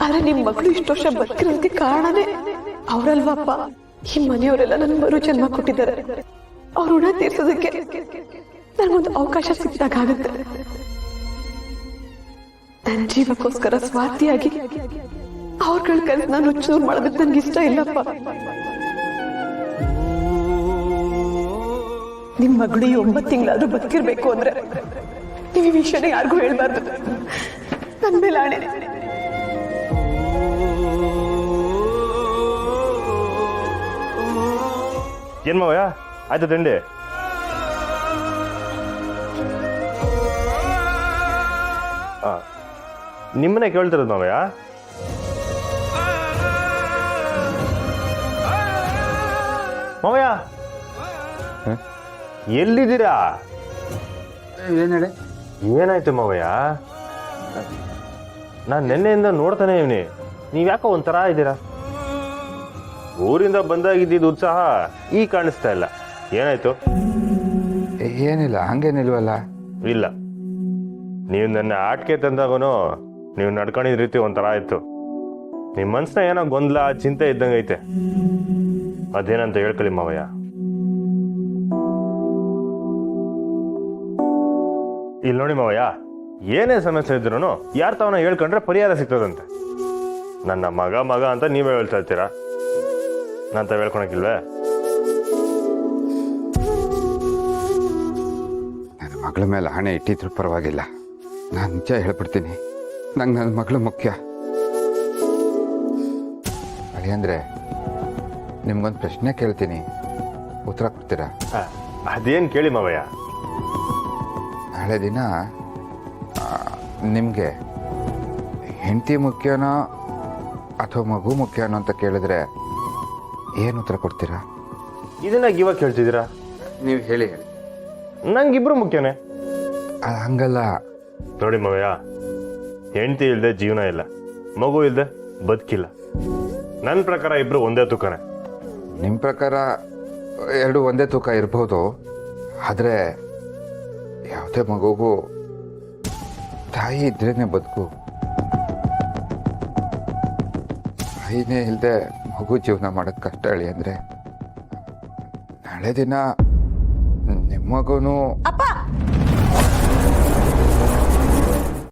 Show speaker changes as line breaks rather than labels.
ಆದ್ರೆ ನಿಮ್ ಮಗಳು ಇಷ್ಟು ವರ್ಷ ಬದುಕಿರೋದಕ್ಕೆ ಕಾರಣನೇ ಅವರಲ್ವಪ್ಪ. ಈ ಮನೆಯವರೆಲ್ಲ ನನ್ ಮರು ಜನ್ಮ ಕೊಟ್ಟಿದ್ದಾರೆ. ಅವ್ರ ಋಣ ತೀರ್ಸೋದಕ್ಕೆ ನನ್ಗೊಂದು ಅವಕಾಶ ಸಿಕ್ಕಾಗುತ್ತೆ. ನನ್ನ ಜೀವಕ್ಕೋಸ್ಕರ ಸ್ವಾರ್ಥಿಯಾಗಿ ಅವ್ರಗಳ ಕನಸನ್ನ ನುಚ್ಚೂರು ಮಾಡೋದಕ್ಕೆ ನನ್ಗೆ ಇಷ್ಟ ಇಲ್ಲಪ್ಪ. ನಿಮ್ ಮಗಳು 9 ತಿಂಗಳಾದ್ರೂ ಬದುಕಿರ್ಬೇಕು ಅಂದ್ರೆ ನೀವು ಈ ವಿಷಯನ ಯಾರಿಗೂ ಹೇಳ್ಬಾರ್ದು. ನನ್ ಮೇಲೆ ಆಣೆ.
ಏನ್ ಮಾವಯ್ಯ ಆಯ್ತು ತಿಂಡಿ? ನಿಮ್ಮನೆ ಕೇಳ್ತಿರೋದು ಮಾವಯ್ಯ. ಮಾವಯ್ಯ ಎಲ್ಲಿದ್ದೀರಾ? ಏನಾಯ್ತು ಮಾವಯ್ಯ? ನಾನು ನಿನ್ನೆಯಿಂದ ನೋಡ್ತಾನೆ ಇವನಿ, ನೀವ್ಯಾಕೋ ಒಂಥರ ಇದ್ದೀರಾ? ಊರಿಂದ ಬಂದಾಗಿದ್ದಿದ್ದು ಉತ್ಸಾಹ ಈಗ ಕಾಣಿಸ್ತಾ ಇಲ್ಲ. ಏನಾಯ್ತು?
ಏನಿಲ್ಲ, ಹಂಗೇನಿಲ್ವಲ್ಲ.
ಇಲ್ಲ, ನೀವು ನನ್ನ ಆಟಿಕೆ ತಂದಾಗೂ ನೀವು ನಡ್ಕೊಂಡಿದ್ದ ರೀತಿ ಒಂಥರ ಆಯ್ತು. ನಿಮ್ಮ ಮನ್ಸನ್ನ ಏನೋ ಗೊಂದಲ ಚಿಂತೆ ಇದ್ದಂಗೈತೆ. ಅದೇನಂತ ಹೇಳ್ಕೊಳ್ಳಿ ಮಾವಯ್ಯ. ಇಲ್ಲಿ ನೋಡಿ ಮಾವಯ್ಯ, ಏನೇ ಸಮಸ್ಯೆ ಇದ್ರು ಯಾರು ತಾವನ್ನ ಹೇಳ್ಕೊಂಡ್ರೆ ಪರಿಹಾರ ಸಿಗ್ತದಂತೆ. ನನ್ನ ಮಗ ಅಂತ ನೀವೇ ಹೇಳ್ತಾ ಇರ್ತೀರಾ, ನಾನ್ ತಾವ್ ಹೇಳ್ಕೊಳಕಿಲ್ವೇ?
ನನ್ನ ಮಗಳ ಮೇಲೆ ಹಣೆ ಇಟ್ಟಿದ್ರು ಪರವಾಗಿಲ್ಲ, ನಾನು ನಿಜ ಹೇಳ್ಬಿಡ್ತೀನಿ. ನಂಗೆ ನನ್ನ ಮಗಳು ಮುಖ್ಯ. ಅಳಿಯಂದ್ರೆ ನಿಮ್ಗೊಂದು ಪ್ರಶ್ನೆ ಕೇಳ್ತೀನಿ, ಉತ್ತರ ಕೊಡ್ತೀರಾ?
ಅದೇನು ಕೇಳಿ ಮಾವಯ್ಯ.
ನಾಳೆ ದಿನ ನಿಮಗೆ ಹೆಂಡತಿ ಮುಖ್ಯನೋ ಅಥವಾ ಮಗು ಮುಖ್ಯನೋ ಅಂತ ಕೇಳಿದ್ರೆ ಏನು ಉತ್ತರ ಕೊಡ್ತೀರಾ?
ಇದನ್ನ ಇವಾಗ ಕೇಳ್ತಿದ್ದೀರಾ?
ನೀವು ಹೇಳಿ.
ನಂಗಿಬ್ರು ಮುಖ್ಯನೇ.
ಹಂಗಲ್ಲ
ನೋಡಿ ಮಾವಯ್ಯ, ಹೆಂಡತಿ ಇಲ್ದೆ ಜೀವನ ಇಲ್ಲ, ಮಗು ಇಲ್ದೆ ಬದುಕಿಲ್ಲ. ನನ್ನ ಪ್ರಕಾರ ಇಬ್ರು ಒಂದೇ ತೂಕನೇ.
ನಿಮ್ಮ ಪ್ರಕಾರ ಎರಡು ಒಂದೇ ತೂಕ ಇರ್ಬೋದು, ಆದರೆ ಯಾವುದೇ ಮಗುಗೂ ತಾಯಿ ಇದ್ರೇನೆ ಬದುಕು. ತಾಯಿನೇ ಇಲ್ಲದೆ ಮಗು ಜೀವನ ಮಾಡೋದು ಕಷ್ಟ. ಹೇಳಿ ಅಂದರೆ ನಾಳೆ ದಿನ ನಿಮ್ಮ ಮಗುನೂ
ಅಪ್ಪ